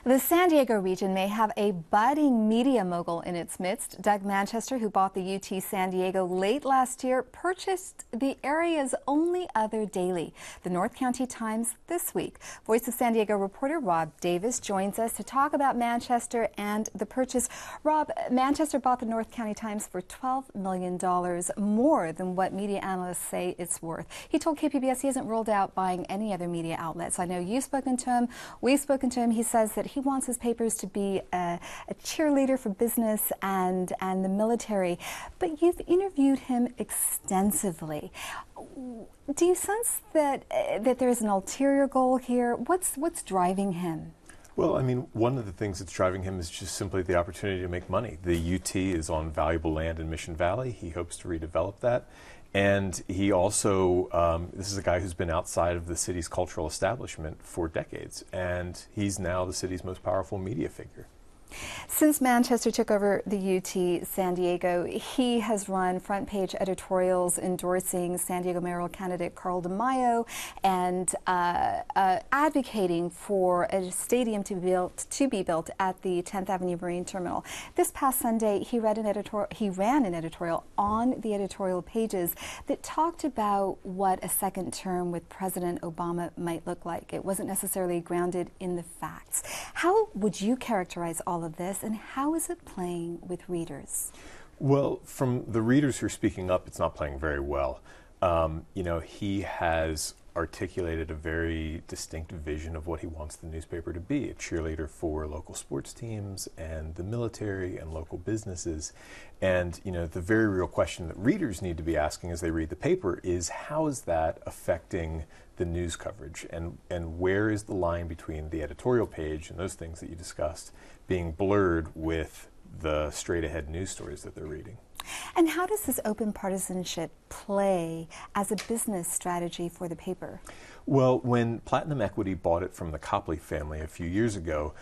The San Diego region may have a budding media mogul in its midst. Doug Manchester, who bought the UT San Diego late last year, purchased the area's only other daily, the North County Times, this week. Voice of San Diego reporter Rob Davis joins us to talk about Manchester and the purchase. Rob, Manchester bought the North County Times for $12 million, more than what media analysts say it's worth. He told KPBS he hasn't ruled out buying any other media outlets. I know you've spoken to him, we've spoken to him. He says that he wants his papers to be a cheerleader for business and the military. But you've interviewed him extensively. Do you sense that there is an ulterior goal here? What's driving him? Well, I mean, one of the things that's driving him is just simply the opportunity to make money. The UT is on valuable land in Mission Valley. He hopes to redevelop that. And he also, this is a guy who's been outside of the city's cultural establishment for decades, and he's now the city's most powerful media figure. Since Manchester took over the UT San Diego, he has run front-page editorials endorsing San Diego mayoral candidate Carl DeMaio and advocating for a stadium to be built at the 10th Avenue Marine Terminal. This past Sunday, he ran an editorial on the editorial pages that talked about what a second term with President Obama might look like. It wasn't necessarily grounded in the facts. How would you characterize all of this, and how is it playing with readers? Well, from the readers who are speaking up, it's not playing very well. He has articulated a very distinct vision of what he wants the newspaper to be, a cheerleader for local sports teams and the military and local businesses. And, the very real question that readers need to be asking as they read the paper is, how is that affecting the news coverage? And where is the line between the editorial page and those things that you discussed being blurred with the straight-ahead news stories that they're reading? And how does this open partisanship play as a business strategy for the paper? Well, when Platinum Equity bought it from the Copley family a few years ago,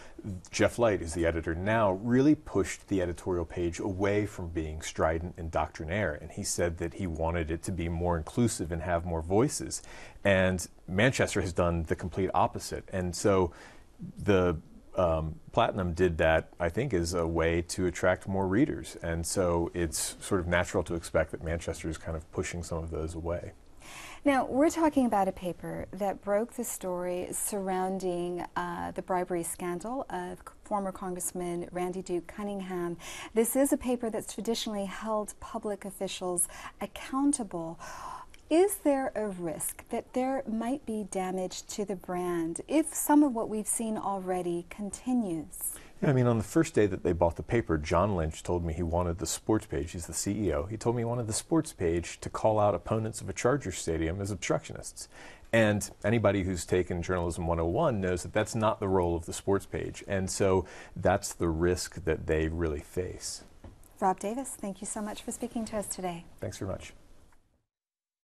Jeff Light, who's the editor now, really pushed the editorial page away from being strident and doctrinaire. And he said that he wanted it to be more inclusive and have more voices. And Manchester has done the complete opposite. And so the Platinum did that, I think, as a way to attract more readers. And so it's sort of natural to expect that Manchester is kind of pushing some of those away. Now, we're talking about a paper that broke the story surrounding the bribery scandal of former Congressman Randy Duke Cunningham. This is a paper that's traditionally held public officials accountable. Is there a risk that there might be damage to the brand if some of what we've seen already continues? Yeah, I mean, on the first day that they bought the paper, John Lynch told me he wanted the sports page. He's the CEO. He told me he wanted the sports page to call out opponents of a Chargers stadium as obstructionists. And anybody who's taken Journalism 101 knows that that's not the role of the sports page. And so that's the risk that they really face. Rob Davis, thank you so much for speaking to us today. Thanks very much.